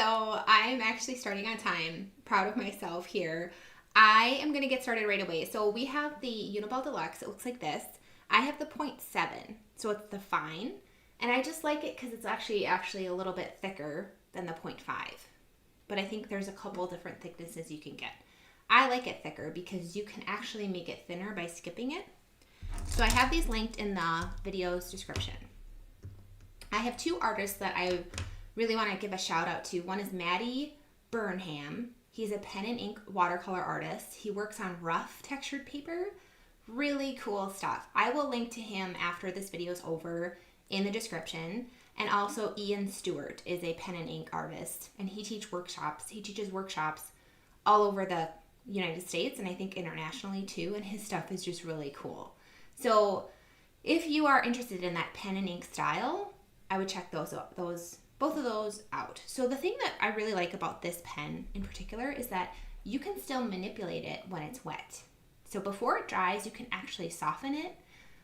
So I'm actually starting on time. Proud of myself here. I am going to get started right away. So we have the Uni-Ball Deluxe. It looks like this. I have the 0.7, so it's the fine. And I just like it because it's actually a little bit thicker than the 0.5. But I think there's a couple different thicknesses you can get. I like it thicker because you can actually make it thinner by skipping it. So I have these linked in the video's description. I have two artists that I really want to give a shout out to. One is Maddie Burnham. He's a pen and ink watercolor artist. He works on rough textured paper. Really cool stuff. I will link to him after this video is over in the description. And also Ian Stewart is a pen and ink artist, and he teaches workshops all over the United States and I think internationally too, and his stuff is just really cool. So if you are interested in that pen and ink style, I would check both of those out. So the thing that I really like about this pen in particular is that you can still manipulate it when it's wet. So before it dries, you can actually soften it,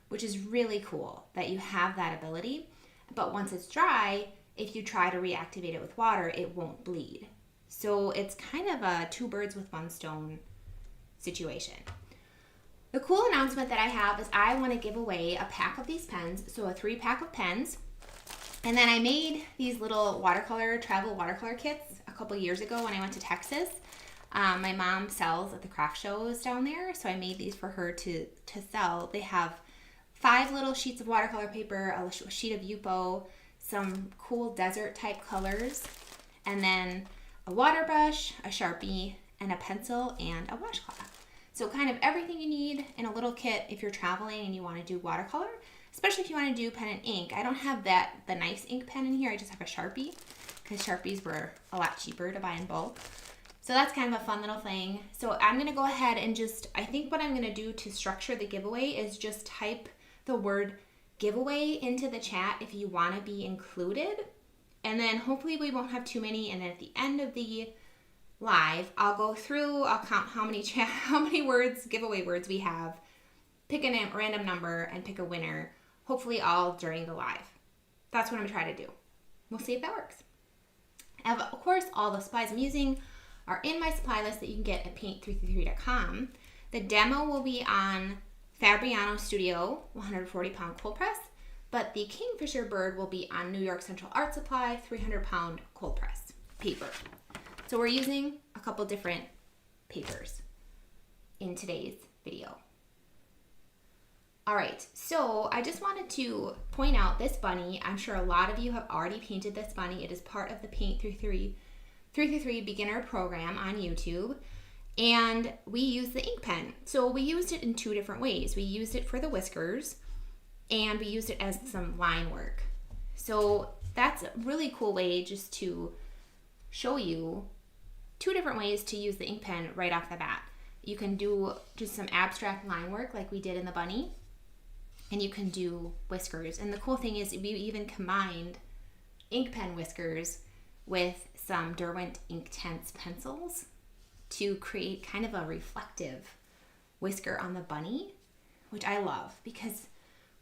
which is really cool that you have that ability. But once it's dry, if you try to reactivate it with water, it won't bleed. So it's kind of a two birds with one stone situation. The cool announcement that I have is I want to give away a pack of these pens, so a 3-pack of pens. And then I made these little travel watercolor kits a couple years ago when I went to Texas. My mom sells at the craft shows down there, so I made these for her to sell. They have 5 little sheets of watercolor paper, a sheet of Yupo, some cool desert type colors, and then a water brush, a Sharpie, and a pencil and a washcloth. So kind of everything you need in a little kit if you're traveling and you want to do watercolor, especially if you want to do pen and ink. I don't have the nice ink pen in here. I just have a Sharpie because Sharpies were a lot cheaper to buy in bulk. So that's kind of a fun little thing. So I'm going to go ahead and I think what I'm going to do to structure the giveaway is just type the word giveaway into the chat if you want to be included. And then hopefully we won't have too many. And then at the end of the live, I'll go through, I'll count how many giveaway words we have, pick a random number and pick a winner, hopefully all during the live. That's what I'm trying to do. We'll see if that works. Of course, all the supplies I'm using are in my supply list that you can get at paint333.com. The demo will be on Fabriano Studio 140-pound cold press, but the Kingfisher bird will be on New York Central Art Supply 300-pound cold press paper. So we're using a couple different papers in today's video. All right, so I just wanted to point out this bunny. I'm sure a lot of you have already painted this bunny. It is part of the Paint 333 beginner program on YouTube. And we use the ink pen. So we used it in 2 different ways. We used it for the whiskers and we used it as some line work. So that's a really cool way just to show you 2 different ways to use the ink pen right off the bat. You can do just some abstract line work like we did in the bunny, and you can do whiskers. And the cool thing is we even combined ink pen whiskers with some Derwent Inktense pencils to create kind of a reflective whisker on the bunny, which I love because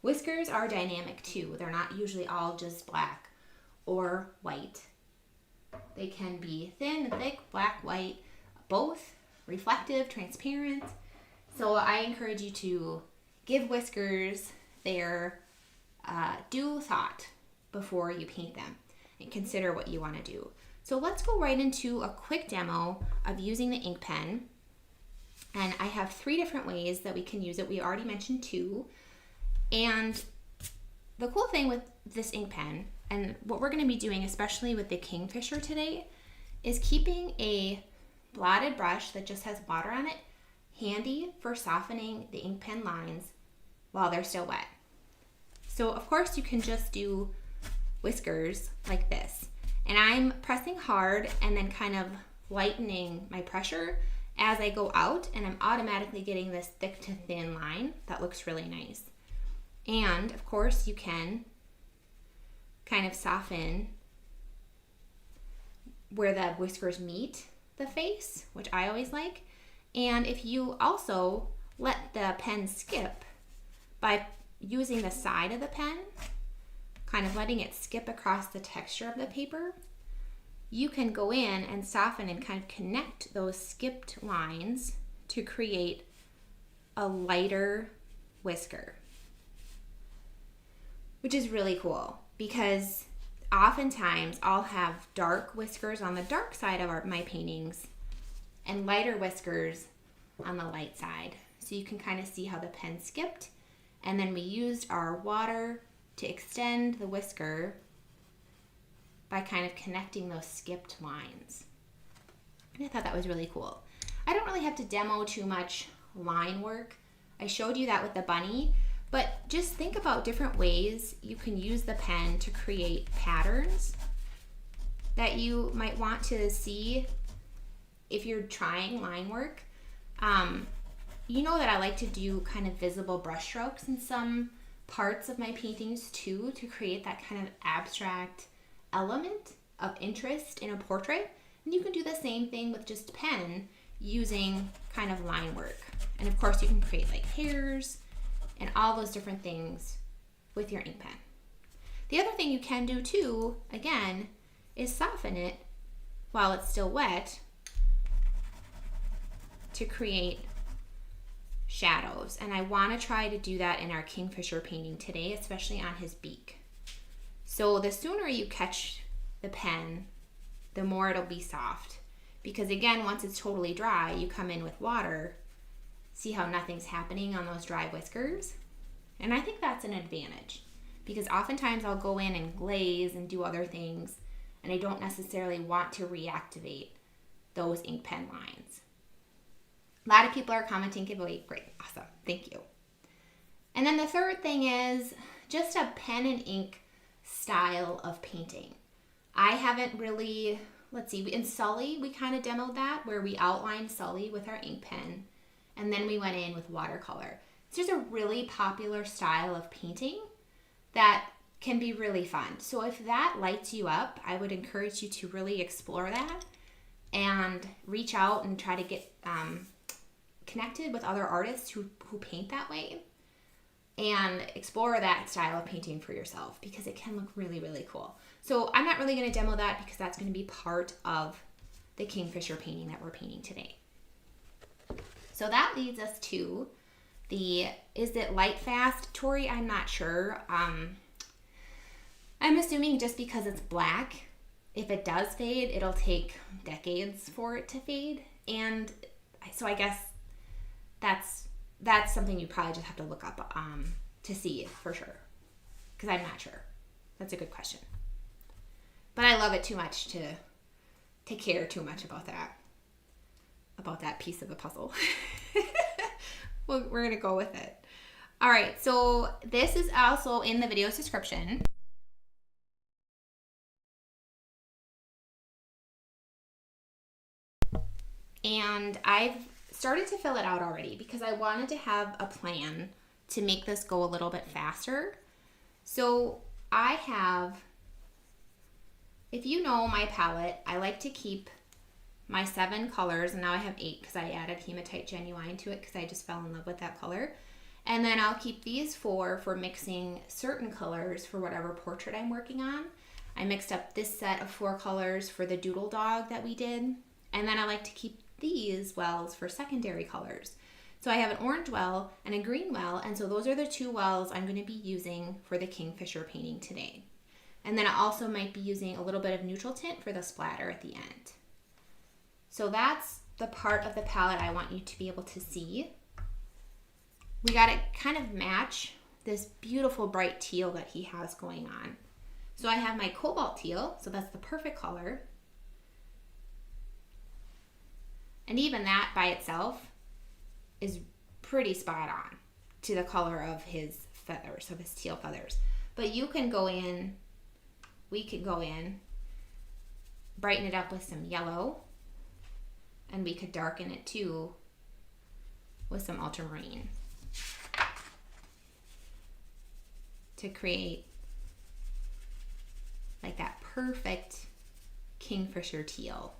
whiskers are dynamic too. They're not usually all just black or white. They can be thin, thick, black, white, both, reflective, transparent. So I encourage you to give whiskers their due thought before you paint them and consider what you want to do. So let's go right into a quick demo of using the ink pen. And I have 3 different ways that we can use it. We already mentioned 2. And the cool thing with this ink pen, and what we're going to be doing, especially with the Kingfisher today, is keeping a blotted brush that just has water on it handy for softening the ink pen lines while they're still wet. So of course you can just do whiskers like this. And I'm pressing hard and then kind of lightening my pressure as I go out, and I'm automatically getting this thick to thin line that looks really nice. And of course you can kind of soften where the whiskers meet the face, which I always like. And if you also let the pen skip by using the side of the pen, kind of letting it skip across the texture of the paper, you can go in and soften and kind of connect those skipped lines to create a lighter whisker, which is really cool because oftentimes I'll have dark whiskers on the dark side of my paintings and lighter whiskers on the light side. So you can kind of see how the pen skipped, and then we used our water to extend the whisker by kind of connecting those skipped lines. And I thought that was really cool. I don't really have to demo too much line work. I showed you that with the bunny, but just think about different ways you can use the pen to create patterns that you might want to see if you're trying line work. You know that I like to do kind of visible brush strokes in some parts of my paintings too, to create that kind of abstract element of interest in a portrait. And you can do the same thing with just pen using kind of line work. And of course you can create like hairs and all those different things with your ink pen. The other thing you can do too, again, is soften it while it's still wet to create shadows. And I want to try to do that in our Kingfisher painting today, especially on his beak. So the sooner you catch the pen, the more it'll be soft. Because again, once it's totally dry, you come in with water, see how nothing's happening on those dry whiskers? And I think that's an advantage, because oftentimes I'll go in and glaze and do other things, and I don't necessarily want to reactivate those ink pen lines. A lot of people are commenting giveaway. Great, awesome, thank you. And then the third thing is just a pen and ink style of painting. I haven't really, let's see, in Sully, we kind of demoed that, where we outlined Sully with our ink pen, and then we went in with watercolor. It's just a really popular style of painting that can be really fun. So if that lights you up, I would encourage you to really explore that and reach out and try to get connected with other artists who paint that way and explore that style of painting for yourself, because it can look really, really cool. So I'm not really going to demo that because that's going to be part of the Kingfisher painting that we're painting today. So that leads us to the, is it light fast, Tori? I'm not sure. I'm assuming just because it's black, if it does fade, it'll take decades for it to fade. And so I guess that's something you probably just have to look up to see for sure, because I'm not sure. That's a good question. But I love it too much to care too much about that piece of the puzzle. Well, we're going to go with it. All right, so this is also in the video's description. And I've started to fill it out already because I wanted to have a plan to make this go a little bit faster. So I have, if you know my palette, I like to keep my 7 colors, and now I have 8 because I added Hematite Genuine to it because I just fell in love with that color. And then I'll keep these 4 for mixing certain colors for whatever portrait I'm working on. I mixed up this set of 4 colors for the doodle dog that we did. And then I like to keep these wells for secondary colors. So I have an orange well and a green well, and so those are the 2 wells I'm going to be using for the Kingfisher painting today. And then I also might be using a little bit of neutral tint for the splatter at the end. So that's the part of the palette I want you to be able to see. We got to kind of match this beautiful bright teal that he has going on. So I have my cobalt teal, so that's the perfect color. And even that by itself is pretty spot on to the color of his feathers, of his teal feathers. But you can go in, we could go in, brighten it up with some yellow, and we could darken it too with some ultramarine to create like that perfect Kingfisher teal.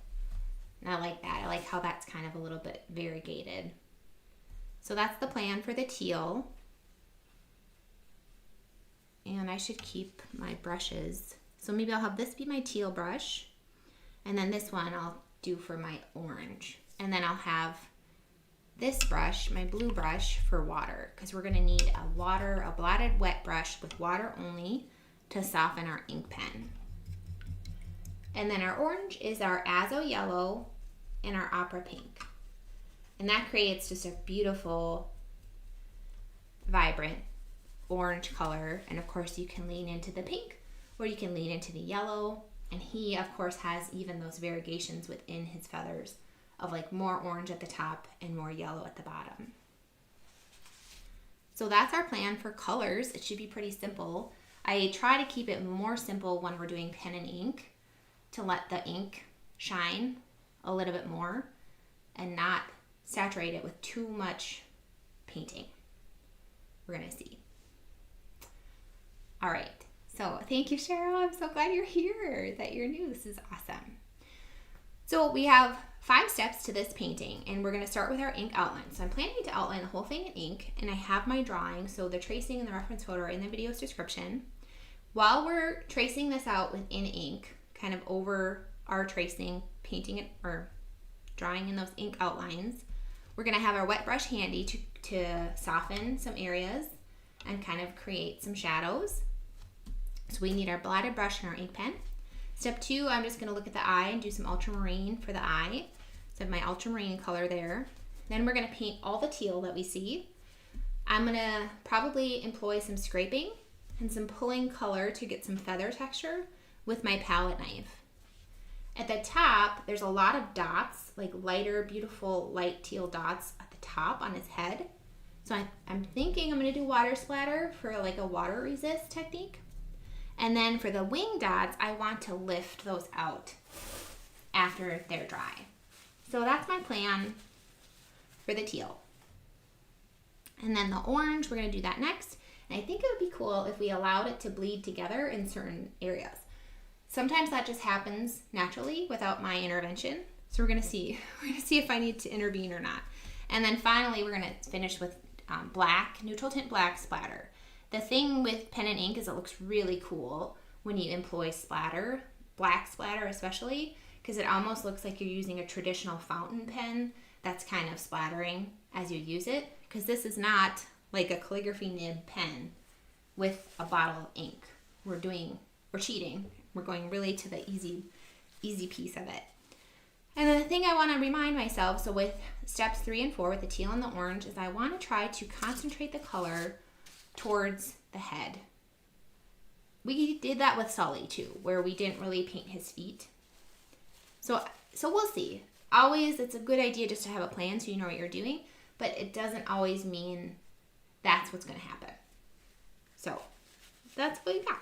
And I like that. I like how that's kind of a little bit variegated. So that's the plan for the teal. And I should keep my brushes. So maybe I'll have this be my teal brush. And then this one I'll do for my orange. And then I'll have this brush, my blue brush, for water, because we're gonna need a blotted wet brush with water only to soften our ink pen. And then our orange is our azo yellow and our opera pink. And that creates just a beautiful, vibrant orange color. And of course you can lean into the pink or you can lean into the yellow. And he of course has even those variegations within his feathers of like more orange at the top and more yellow at the bottom. So that's our plan for colors. It should be pretty simple. I try to keep it more simple when we're doing pen and ink to let the ink shine a little bit more and not saturate it with too much painting. We're gonna see. All right, so thank you, Cheryl. I'm so glad you're here, that you're new. This is awesome. So we have 5 steps to this painting, and we're gonna start with our ink outline. So I'm planning to outline the whole thing in ink, and I have my drawing, so the tracing and the reference photo are in the video's description. While we're tracing this out within ink, kind of over our tracing, painting it or drawing in those ink outlines, we're gonna have our wet brush handy to soften some areas and kind of create some shadows. So we need our blotted brush and our ink pen. Step 2, I'm just gonna look at the eye and do some ultramarine for the eye. So I have my ultramarine color there. Then we're gonna paint all the teal that we see. I'm gonna probably employ some scraping and some pulling color to get some feather texture with my palette knife. At the top, there's a lot of dots, like lighter, beautiful, light teal dots at the top on his head. So I'm thinking I'm gonna do water splatter for like a water resist technique. And then for the wing dots, I want to lift those out after they're dry. So that's my plan for the teal. And then the orange, we're gonna do that next. And I think it would be cool if we allowed it to bleed together in certain areas. Sometimes that just happens naturally without my intervention. So we're gonna see. We're gonna see if I need to intervene or not. And then finally, we're gonna finish with black, neutral tint black splatter. The thing with pen and ink is it looks really cool when you employ splatter, black splatter especially, because it almost looks like you're using a traditional fountain pen that's kind of splattering as you use it, because this is not like a calligraphy nib pen with a bottle of ink. We're cheating. We're going really to the easy piece of it. And then the thing I want to remind myself, so with steps 3 and 4 with the teal and the orange, is I want to try to concentrate the color towards the head. We did that with Sully too, where we didn't really paint his feet. So we'll see. Always, it's a good idea just to have a plan so you know what you're doing, but it doesn't always mean that's what's going to happen. So that's what we got.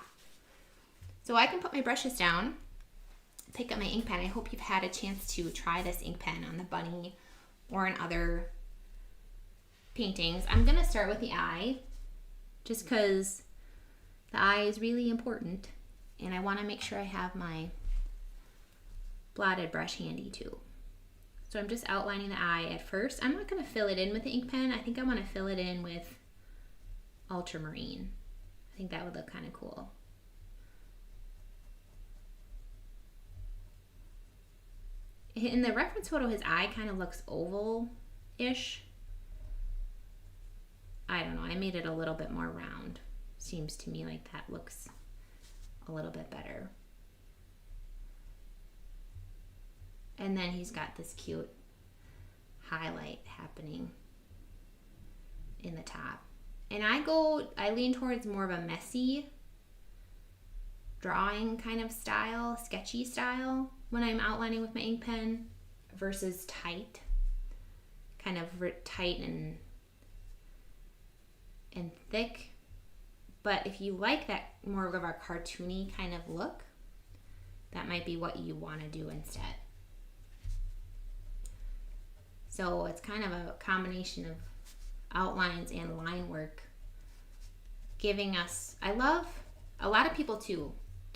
So I can put my brushes down, pick up my ink pen. I hope you've had a chance to try this ink pen on the bunny or in other paintings. I'm going to start with the eye, just because the eye is really important, and I want to make sure I have my blotted brush handy too. So I'm just outlining the eye at first. I'm not going to fill it in with the ink pen. I think I want to fill it in with ultramarine. I think that would look kind of cool. In the reference photo, his eye kind of looks oval-ish. I don't know, I made it a little bit more round. Seems to me like that looks a little bit better. And then he's got this cute highlight happening in the top. And I lean towards more of a messy drawing kind of style, sketchy style when I'm outlining with my ink pen versus tight, kind of tight and thick. But if you like that more of a cartoony kind of look, that might be what you want to do instead. So it's kind of a combination of outlines and line work, giving us, I love, a lot of people too,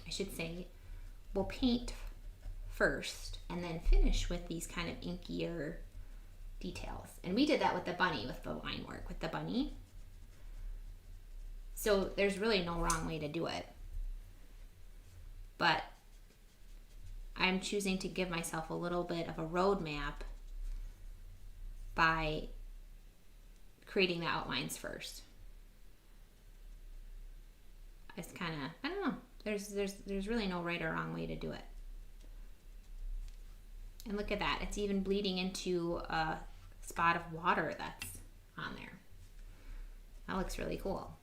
I should say, will paint first and then finish with these kind of inkier details. And we did that with the bunny, with the line work with the bunny. So there's really no wrong way to do it. But I'm choosing to give myself a little bit of a roadmap by creating the outlines first. It's kind of, I don't know, there's really no right or wrong way to do it. And look at that, it's even bleeding into a spot of water that's on there. That looks really cool.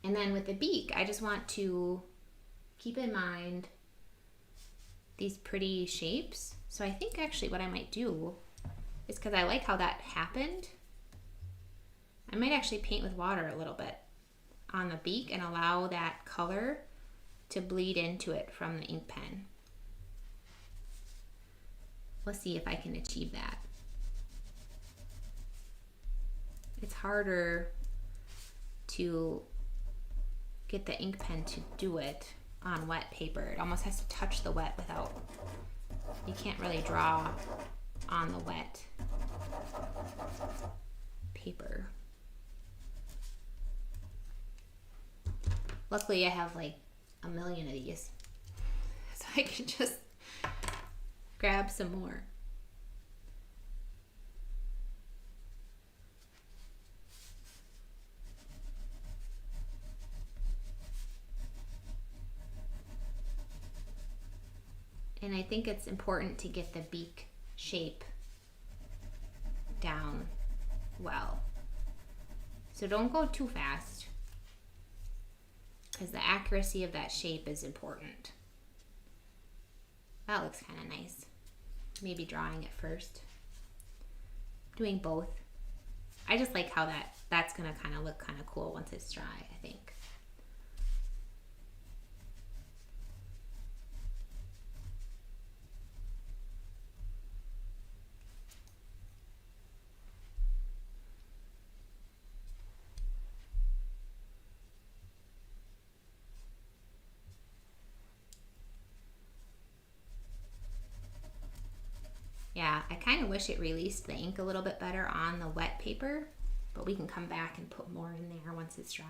And then with the beak, I just want to keep in mind these pretty shapes. So I think actually what I might do is, because I like how that happened, I might actually paint with water a little bit on the beak and allow that color to bleed into it from the ink pen. Let's see if I can achieve that. It's harder to get the ink pen to do it on wet paper. It almost has to touch the wet without, you can't really draw on the wet paper. Luckily I have like a million of these, so I can just grab some more. And I think it's important to get the beak shape down well. So don't go too fast, because the accuracy of that shape is important. That looks kind of nice. Maybe drawing it first. Doing both. I just like how that's gonna kind of look kind of cool once it's dry, I think. Yeah, I kind of wish it released the ink a little bit better on the wet paper, but we can come back and put more in there once it's dry.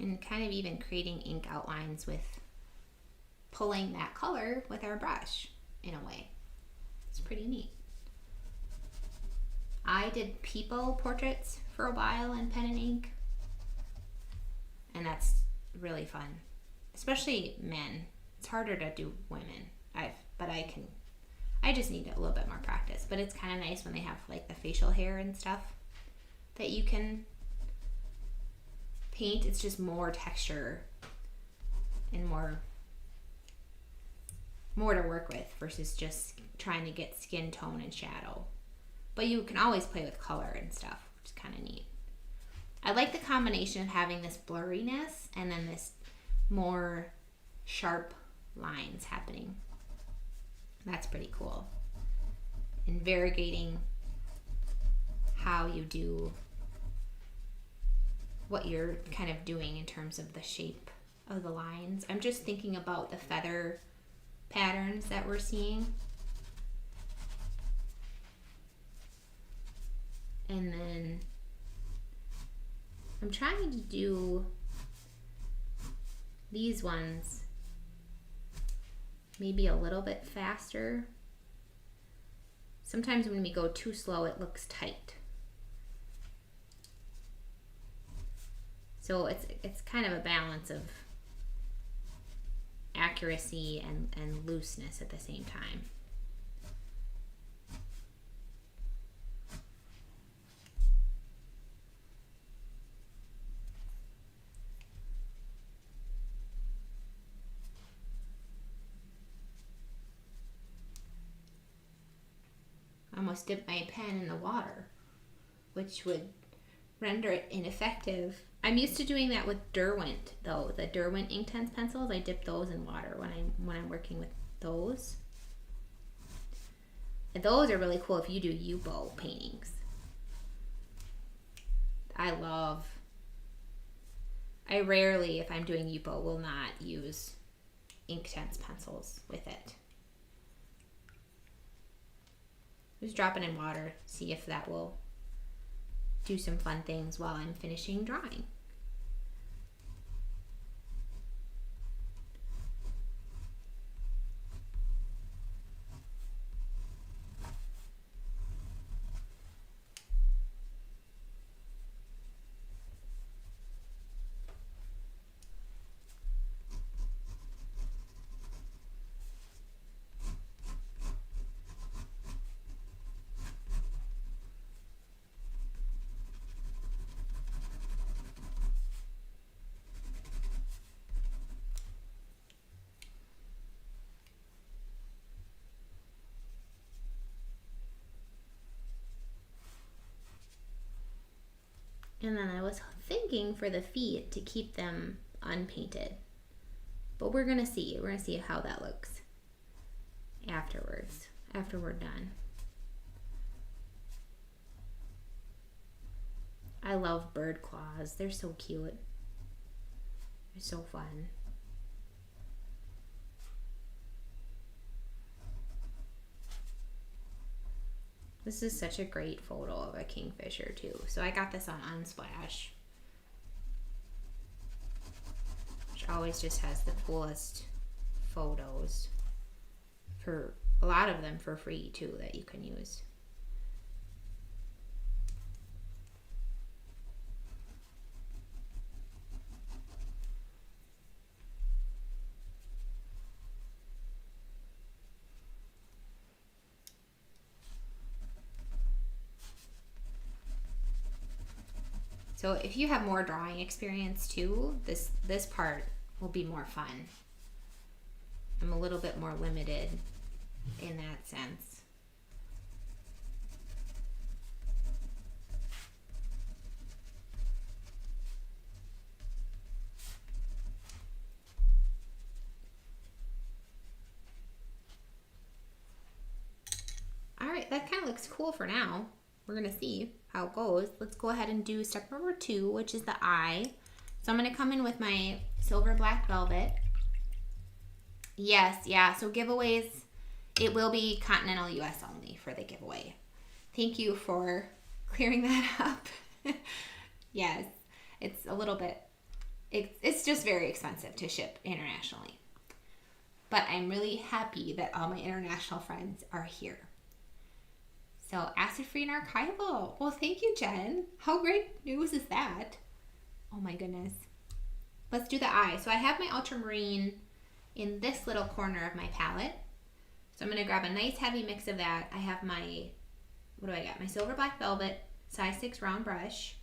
And kind of even creating ink outlines with pulling that color with our brush in a way. It's pretty neat. I did people portraits for a while in pen and ink, and that's really fun, especially men. It's harder to do women. I just need a little bit more practice, but it's kind of nice when they have like the facial hair and stuff that you can paint. It's just more texture and more to work with versus just trying to get skin tone and shadow. But you can always play with color and stuff, which is kind of neat. I like the combination of having this blurriness and then this more sharp lines happening. That's pretty cool. And variegating how you do what you're kind of doing in terms of the shape of the lines. I'm just thinking about the feather patterns that we're seeing. And then I'm trying to do these ones maybe a little bit faster. Sometimes when we go too slow, it looks tight. So it's kind of a balance of accuracy and looseness at the same time. almost dip my pen in the water, which would render it ineffective. I'm used to doing that with Derwent though. The Derwent Inktense pencils, I dip those in water when I'm working with those. And those are really cool if you do U-bow paintings. I rarely, if I'm doing U-bow, will not use Inktense pencils with it. Just drop it in water, see if that will do some fun things while I'm finishing drawing. And then I was thinking for the feet to keep them unpainted. But we're gonna see. We're gonna see how that looks afterwards, after we're done. I love bird claws. They're so cute. They're so fun. This is such a great photo of a kingfisher too. So I got this on Unsplash, which always just has the coolest photos, for a lot of them for free too, that you can use. So if you have more drawing experience too, this part will be more fun. I'm a little bit more limited in that sense. All right, that kind of looks cool for now. We're gonna see how it goes. Let's go ahead and do step number 2, which is the eye. So I'm gonna come in with my silver black velvet. Yes, yeah, so giveaways, it will be continental US only for the giveaway. Thank you for clearing that up. Yes, it's a little bit, it's just very expensive to ship internationally. But I'm really happy that all my international friends are here. So acid-free and archival. Well, thank you, Jen. How great news is that? Oh my goodness. Let's do the eye. So I have my ultramarine in this little corner of my palette. So I'm gonna grab a nice heavy mix of that. I have my, what do I got? My silver black velvet, size 6 round brush.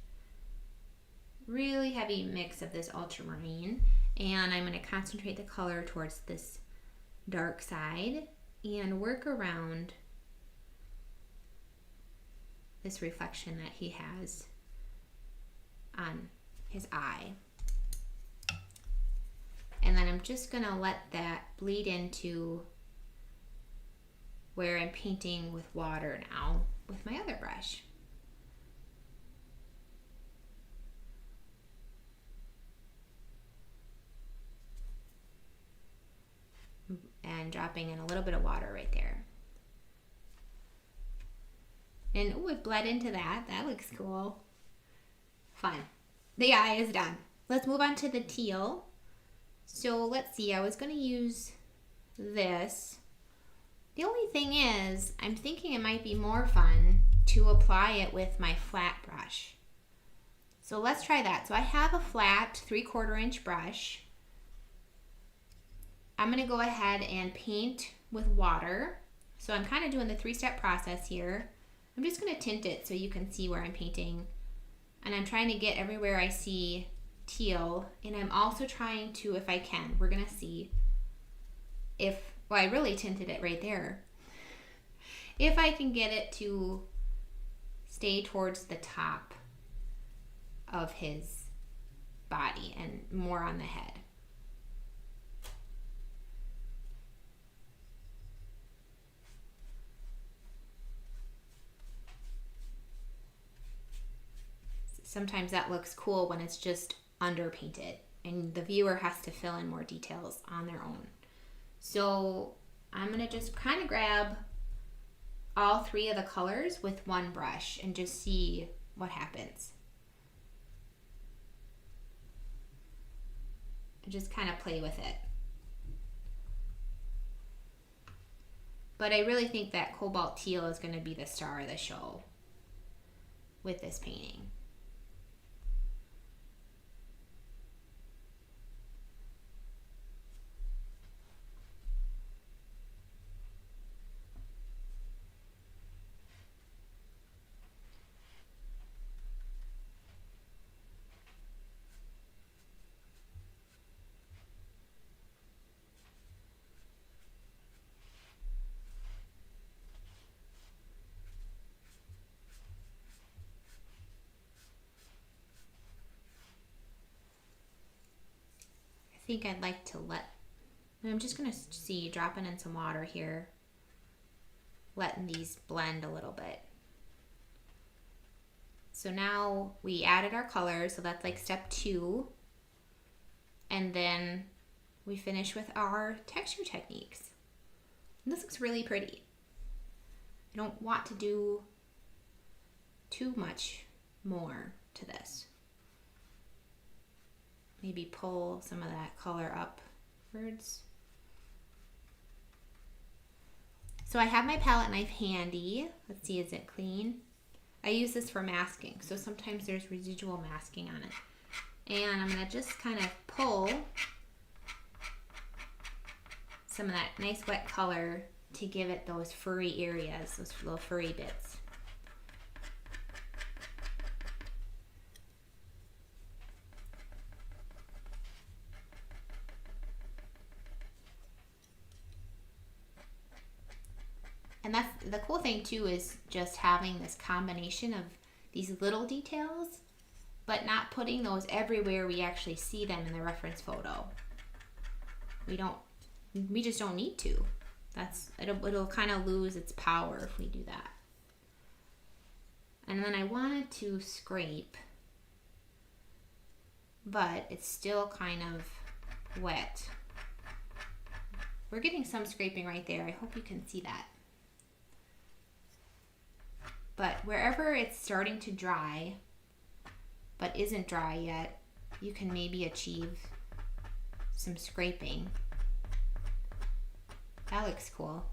Really heavy mix of this ultramarine. And I'm gonna concentrate the color towards this dark side and work around this reflection that he has on his eye. And then I'm just gonna let that bleed into where I'm painting with water now with my other brush. And dropping in a little bit of water right there. And oh, it bled into that. That looks cool. Fun. The eye is done. Let's move on to the teal. So let's see, I was going to use this. The only thing is, I'm thinking it might be more fun to apply it with my flat brush. So let's try that. So I have a flat 3/4 inch brush. I'm going to go ahead and paint with water. So I'm kind of doing the 3-step process here. I'm just going to tint it so you can see where I'm painting. And I'm trying to get everywhere I see teal. And I'm also trying to, if I can, we're going to see if, well, I really tinted it right there. if I can get it to stay towards the top of his body and more on the head. Sometimes that looks cool when it's just underpainted and the viewer has to fill in more details on their own. So I'm gonna just kind of grab all three of the colors with one brush and just see what happens. Just kind of play with it. But I really think that cobalt teal is going to be the star of the show with this painting. I think I'd like to I'm just going to see, dropping in some water here, letting these blend a little bit. So now we added our colors, so that's like step 2. And then we finish with our texture techniques. And this looks really pretty. I don't want to do too much more to this. Maybe pull some of that color upwards. So I have my palette knife handy. Let's see, is it clean? I use this for masking, so sometimes there's residual masking on it. And I'm gonna just kind of pull some of that nice wet color to give it those furry areas, those little furry bits. And that's the cool thing too, is just having this combination of these little details, but not putting those everywhere we actually see them in the reference photo. We just don't need to. It'll kind of lose its power if we do that. And then I wanted to scrape, but it's still kind of wet. We're getting some scraping right there. I hope you can see that. But wherever it's starting to dry, but isn't dry yet, you can maybe achieve some scraping. That looks cool.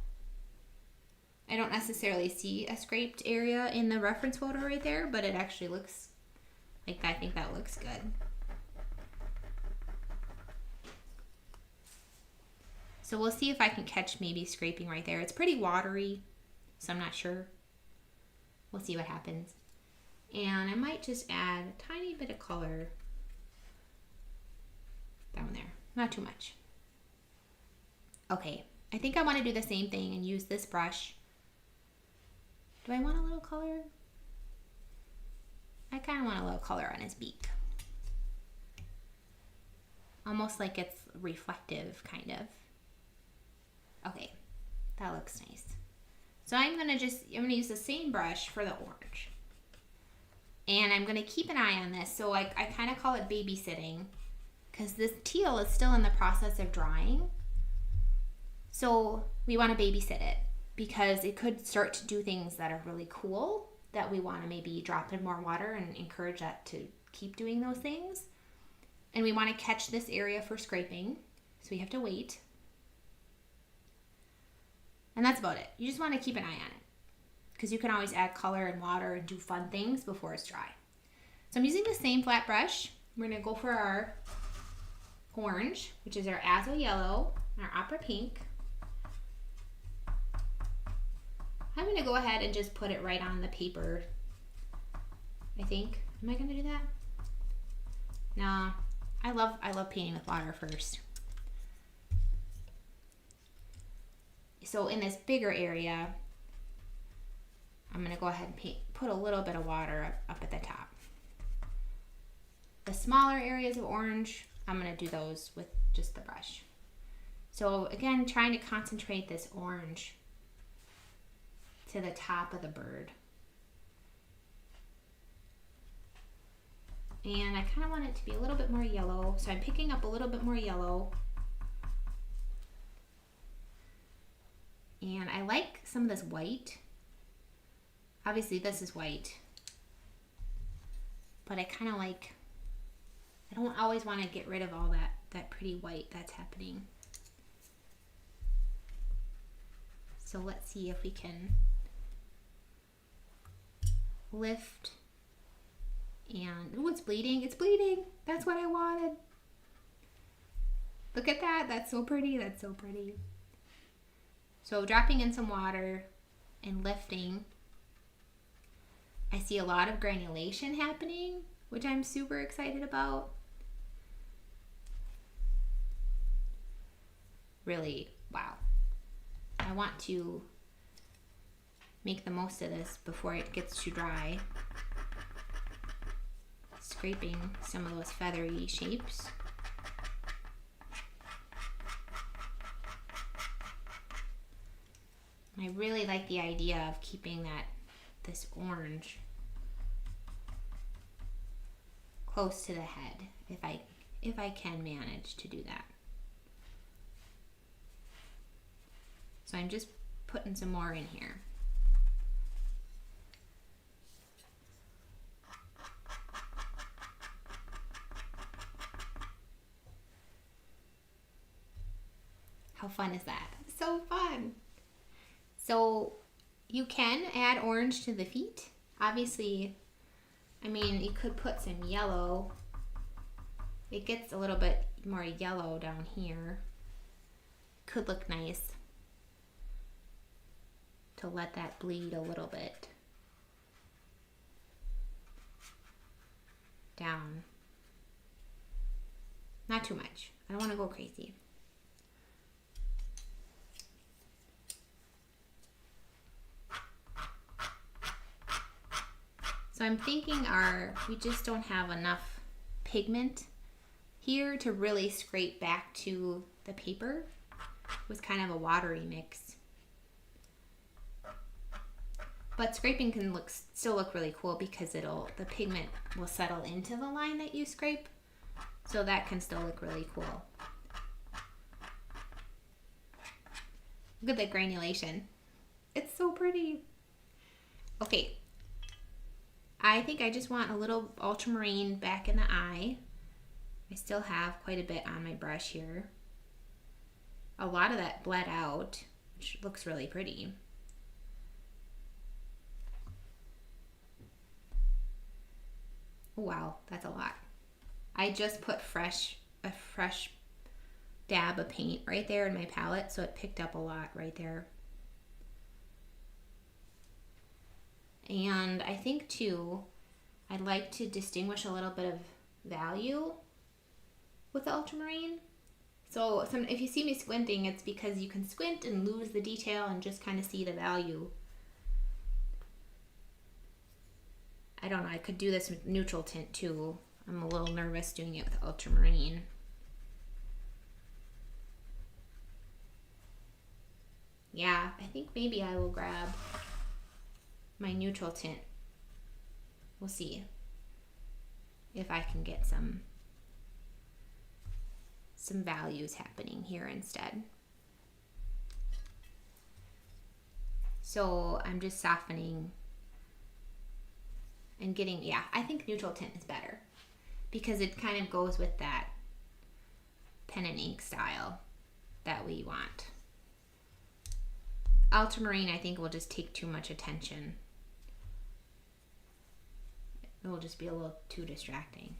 I don't necessarily see a scraped area in the reference photo right there, but it actually looks like, I think that looks good. So we'll see if I can catch maybe scraping right there. It's pretty watery, so I'm not sure. We'll see what happens. And I might just add a tiny bit of color down there. Not too much. Okay, I think I want to do the same thing and use this brush. Do I want a little color? I kind of want a little color on his beak. Almost like it's reflective, kind of. Okay, that looks nice. So I'm gonna use the same brush for the orange. And I'm gonna keep an eye on this. So I kind of call it babysitting, because this teal is still in the process of drying. So we want to babysit it, because it could start to do things that are really cool that we want to maybe drop in more water and encourage that to keep doing those things. And we want to catch this area for scraping, so we have to wait. And that's about it. You just want to keep an eye on it, because you can always add color and water and do fun things before it's dry. So I'm using the same flat brush. We're going to go for our orange, which is our azo yellow, and our opera pink. I'm going to go ahead and just put it right on the paper, I think. Am I going to do that? No. I love painting with water first. So in this bigger area, I'm gonna go ahead and put a little bit of water up at the top. The smaller areas of orange, I'm gonna do those with just the brush. So again, trying to concentrate this orange to the top of the bird. And I kind of want it to be a little bit more yellow, so I'm picking up a little bit more yellow. And I like some of this white. Obviously this is white, but I kind of like, I don't always want to get rid of all that pretty white that's happening. So let's see if we can lift. And, oh, it's bleeding. It's bleeding. That's what I wanted. Look at that. That's so pretty. That's so pretty. So dropping in some water and lifting. I see a lot of granulation happening, which I'm super excited about. Really, wow. I want to make the most of this before it gets too dry. Scraping some of those feathery shapes. I really like the idea of keeping this orange close to the head, if I can manage to do that. So I'm just putting some more in here. How fun is that? So fun. So you can add orange to the feet. Obviously, I mean, you could put some yellow. It gets a little bit more yellow down here. Could look nice to let that bleed a little bit down. Not too much. I don't want to go crazy. So I'm thinking we just don't have enough pigment here to really scrape back to the paper. It was kind of a watery mix. But scraping can still look really cool because the pigment will settle into the line that you scrape. So that can still look really cool. Look at the granulation. It's so pretty. Okay. I think I just want a little ultramarine back in the eye. I still have quite a bit on my brush here. A lot of that bled out, which looks really pretty. Oh, wow, that's a lot. I just put a fresh dab of paint right there in my palette, so it picked up a lot right there. And I think too, I'd like to distinguish a little bit of value with the ultramarine. So if you see me squinting, it's because you can squint and lose the detail and just kind of see the value. I don't know, I could do this with neutral tint too. I'm a little nervous doing it with ultramarine. Yeah, I think maybe I will grab my neutral tint. We'll see if I can get some values happening here instead. So I'm just softening and getting, yeah, I think neutral tint is better because it kind of goes with that pen and ink style that we want. Ultramarine, I think, will just take too much attention. It will just be a little too distracting.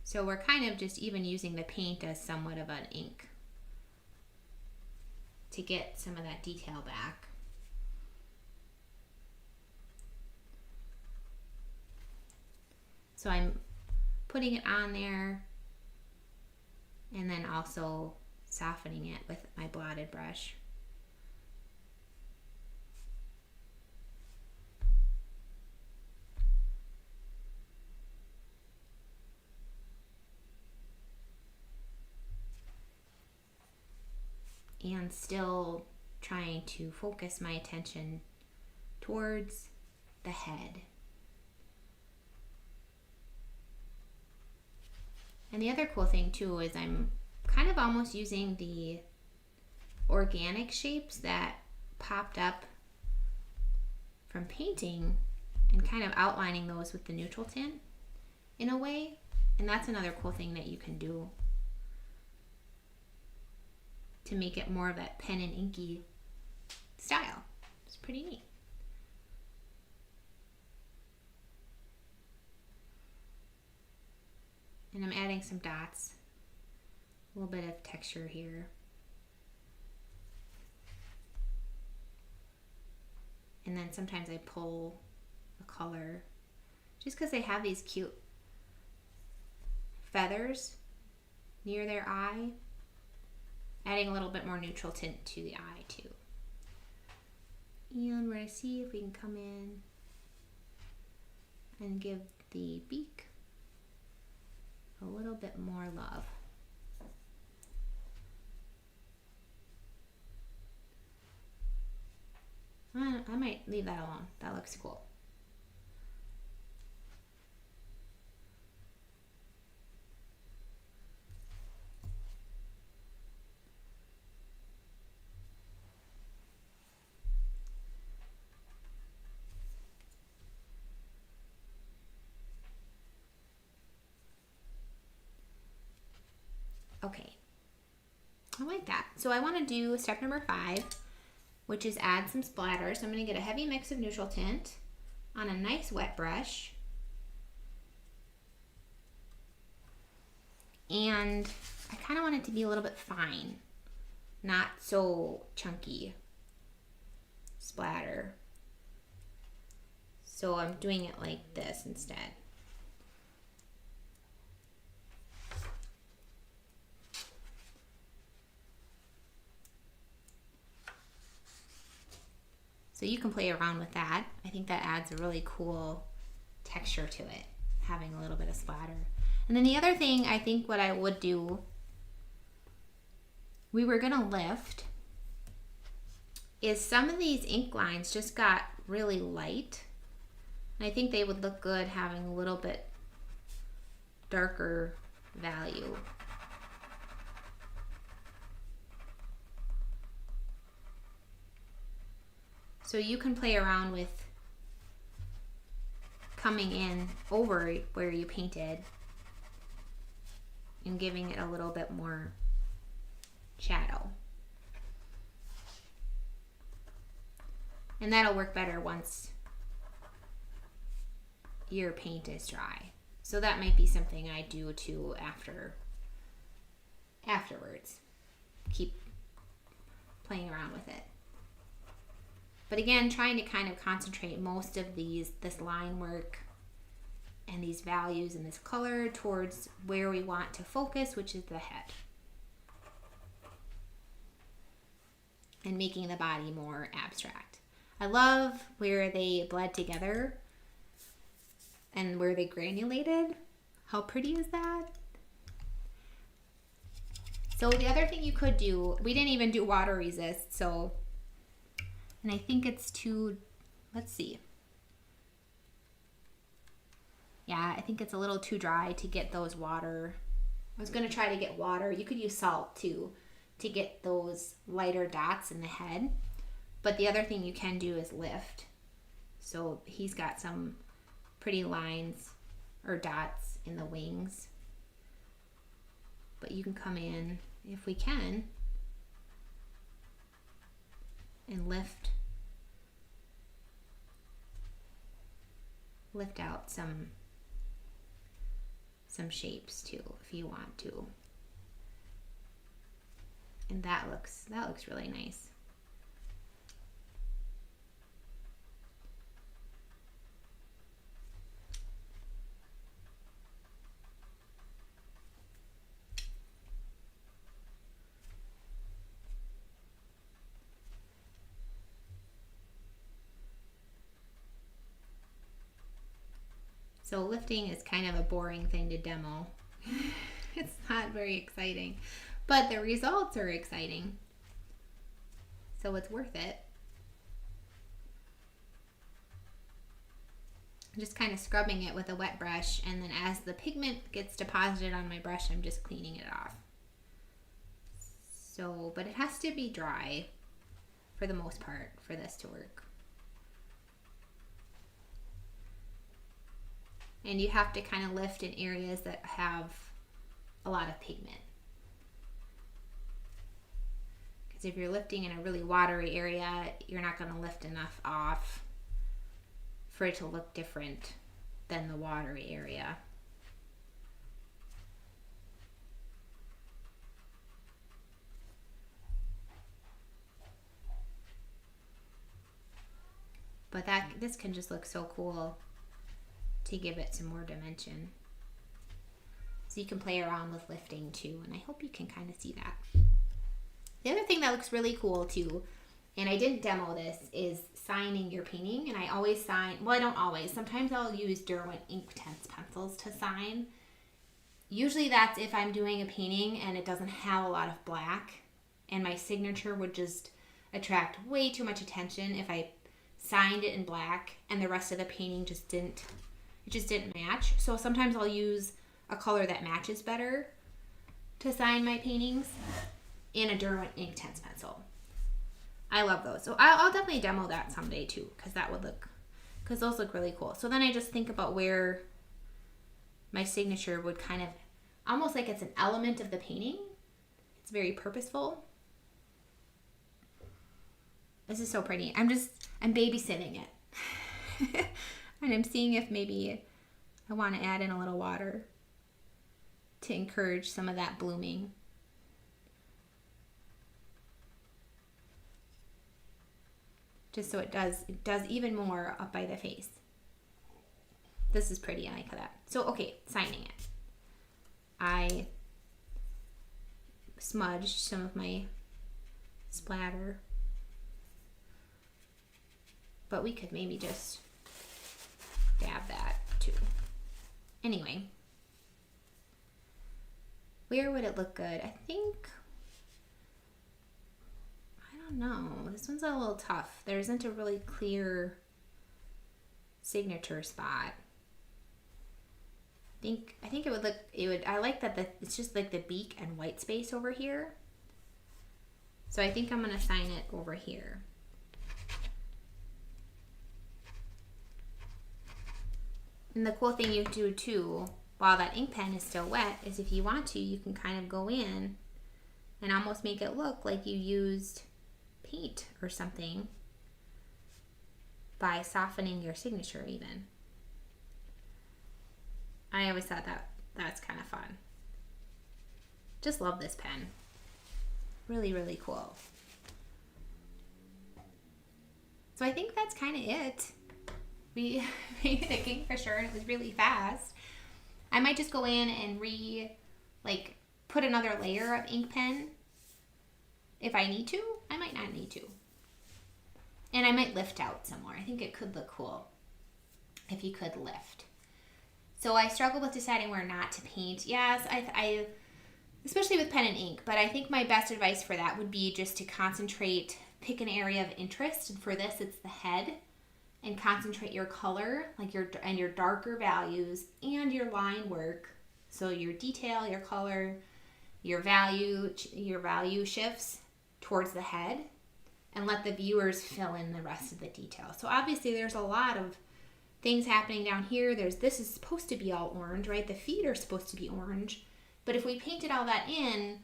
So we're kind of just even using the paint as somewhat of an ink to get some of that detail back. So I'm putting it on there and then also softening it with my blotted brush. and still trying to focus my attention towards the head. And the other cool thing too is I'm kind of almost using the organic shapes that popped up from painting and kind of outlining those with the neutral tint in a way. And that's another cool thing that you can do to make it more of that pen and inky style. It's pretty neat. And I'm adding some dots, a little bit of texture here. And then sometimes I pull a color just because they have these cute feathers near their eye, adding a little bit more neutral tint to the eye too. And we're going to see if we can come in and give the beak a little bit more love. I might leave that alone. That looks cool. Okay, I like that. So I want to do step number 5, which is add some splatter. So I'm going to get a heavy mix of neutral tint on a nice wet brush. And I kind of want it to be a little bit fine, not so chunky splatter. So I'm doing it like this instead. So you can play around with that. I think that adds a really cool texture to it, having a little bit of splatter. And then the other thing I think what I would do, we were gonna lift, is some of these ink lines just got really light. And I think they would look good having a little bit darker value. So you can play around with coming in over where you painted and giving it a little bit more shadow. And that'll work better once your paint is dry. So that might be something I do too afterwards. Keep playing around with it. But again, trying to kind of concentrate most of this line work and these values and this color towards where we want to focus, which is the head. And making the body more abstract. I love where they bled together and where they granulated. How pretty is that? So the other thing you could do, we didn't even do water resist, so, and I think it's too, let's see. Yeah, I think it's a little too dry to get those water. I was gonna try to get water. You could use salt too to get those lighter dots in the head. But the other thing you can do is lift. So he's got some pretty lines or dots in the wings. But you can come in, if we can, and lift out some shapes too, if you want to. And that looks really nice. So lifting is kind of a boring thing to demo. It's not very exciting, but the results are exciting. so it's worth it. I'm just kind of scrubbing it with a wet brush, and then as the pigment gets deposited on my brush, I'm just cleaning it off. So, but it has to be dry for the most part for this to work. And you have to kind of lift in areas that have a lot of pigment. Because if you're lifting in a really watery area, you're not going to lift enough off for it to look different than the watery area. But this can just look so cool to give it some more dimension. So you can play around with lifting too, and I hope you can kind of see that. The other thing that looks really cool too, and I didn't demo this, is signing your painting. And I always sign, well, I don't always. Sometimes I'll use Derwent Inktense pencils to sign. Usually that's if I'm doing a painting and it doesn't have a lot of black, and my signature would just attract way too much attention if I signed it in black and the rest of the painting just didn't match. So sometimes I'll use a color that matches better to sign my paintings in a Derwent Inktense pencil. I love those. So I'll definitely demo that someday too, because those look really cool. So then I just think about where my signature would kind of, almost like it's an element of the painting. It's very purposeful. This is so pretty. I'm babysitting it. And I'm seeing if maybe I want to add in a little water to encourage some of that blooming. Just so it does even more up by the face. This is pretty, I like that. So, okay, signing it. I smudged some of my splatter, but we could maybe just dab that too. Anyway, where would it look good? I think, I don't know. This one's a little tough. There isn't a really clear signature spot. I think I like that it's just like the beak and white space over here. So I think I'm gonna sign it over here. And the cool thing you do too, while that ink pen is still wet, is if you want to, you can kind of go in and almost make it look like you used paint or something by softening your signature even. I always thought that's kind of fun. Just love this pen. Really, really cool. So I think that's kind of it. We made a Kingfisher and it was really fast. I might just go in and put another layer of ink pen if I need to. I might not need to. And I might lift out some more. I think it could look cool if you could lift. So I struggle with deciding where not to paint. Yes, I especially with pen and ink, but I think my best advice for that would be just to concentrate, pick an area of interest, and for this it's the head, and concentrate your color, your darker values and your line work. So your detail, your color, your value shifts towards the head, and let the viewers fill in the rest of the detail. So obviously there's a lot of things happening down here. This is supposed to be all orange, right? The feet are supposed to be orange. But if we painted all that in,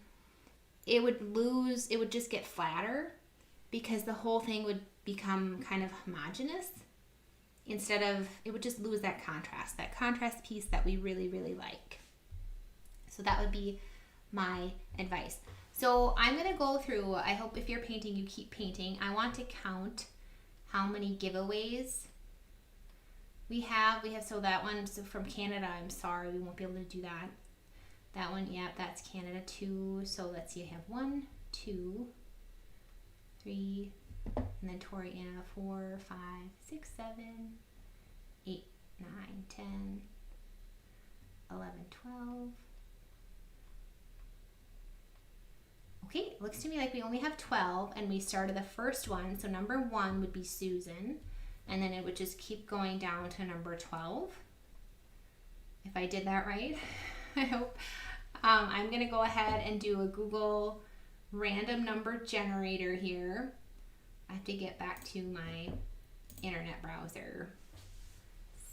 it would just get flatter because the whole thing would become kind of homogeneous. It would just lose that contrast piece that we really, really like. So that would be my advice. So I'm going to go through, I hope if you're painting, you keep painting. I want to count how many giveaways we have. So that one, so from Canada, I'm sorry, we won't be able to do that. That one, yeah, that's Canada too. So let's see, I have 1, 2, 3, and then Tori Anna 4, 5, 6, 7, 8, 9, 10, 11, 12. Okay, it looks to me like we only have 12 and we started the first one. So number 1 would be Susan, and then it would just keep going down to number 12. If I did that right, I hope. I'm gonna go ahead and do a Google random number generator here. I have to get back to my internet browser.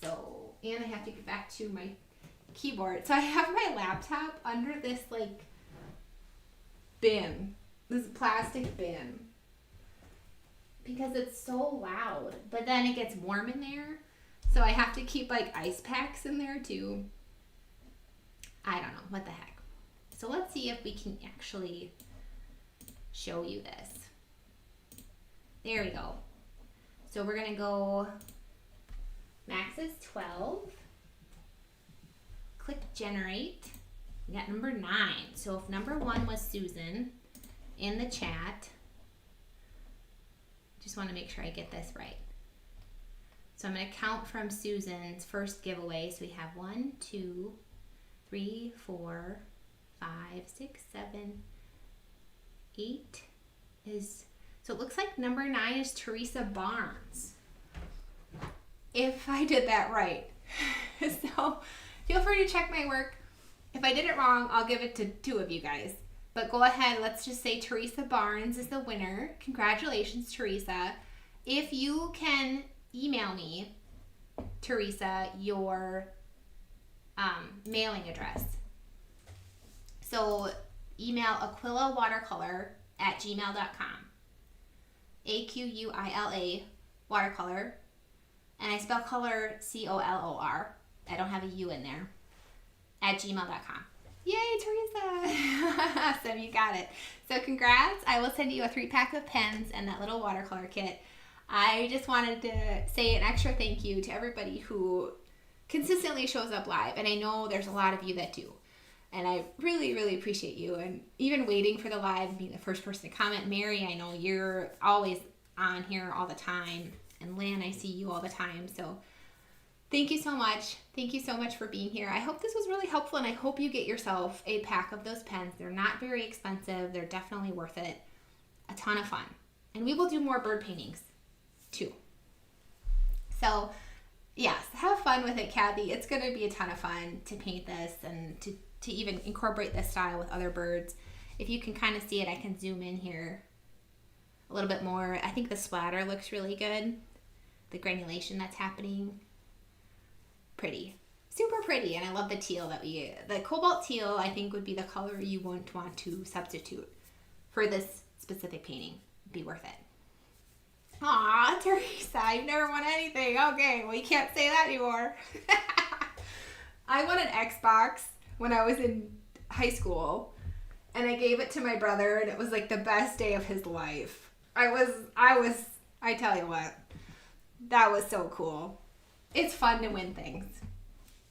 So, and I have to get back to my keyboard. So I have my laptop under this like bin, this plastic bin, because it's so loud, but then it gets warm in there. So I have to keep like ice packs in there too. I don't know, what the heck. So let's see if we can actually show you this. There we go. So we're gonna go, max is 12. Click generate. We got number 9. So if number 1 was Susan in the chat, just want to make sure I get this right. So I'm going to count from Susan's first giveaway. So we have 1, 2, 3, 4, 5, 6, 7, 8 is, so it looks like number 9 is Teresa Barnes, if I did that right. So feel free to check my work. If I did it wrong, I'll give it to 2 of you guys. But go ahead, let's just say Teresa Barnes is the winner. Congratulations, Teresa. If you can email me, Teresa, your mailing address. So email aquilawatercolor@gmail.com. AQUILA watercolor. And I spell color COLOR. I don't have a U in there. @gmail.com. Yay, Teresa! Awesome, you got it. So congrats. I will send you a 3-pack of pens and that little watercolor kit. I just wanted to say an extra thank you to everybody who consistently shows up live. And I know there's a lot of you that do. And I really, really appreciate you. And even waiting for the live, being the first person to comment. Mary, I know you're always on here all the time. And Lynn, I see you all the time. So thank you so much. Thank you so much for being here. I hope this was really helpful, and I hope you get yourself a pack of those pens. They're not very expensive. They're definitely worth it. A ton of fun. And we will do more bird paintings too. So yes, have fun with it, Kathy. It's going to be a ton of fun to paint this and to even incorporate this style with other birds. If you can kind of see it, I can zoom in here a little bit more. I think the splatter looks really good. The granulation that's happening. Pretty. Super pretty. And I love the teal that the cobalt teal, I think, would be the color you wouldn't want to substitute for this specific painting. It'd be worth it. Aw, Teresa, I've never won anything. Okay, well, you can't say that anymore. I won an Xbox when I was in high school, and I gave it to my brother, and it was like the best day of his life. I tell you what, that was so cool. It's fun to win things.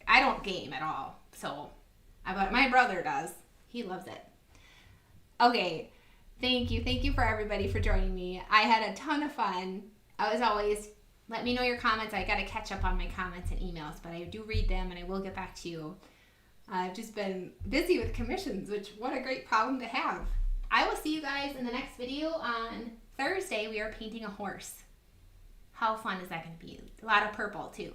I don't game at all, so, but my brother does. He loves it. Okay, thank you. Thank you for everybody for joining me. I had a ton of fun. As always, let me know your comments. I got to catch up on my comments and emails, but I do read them, and I will get back to you. I've just been busy with commissions, which what a great problem to have. I will see you guys in the next video. On Thursday, we are painting a horse. How fun is that going to be? A lot of purple, too.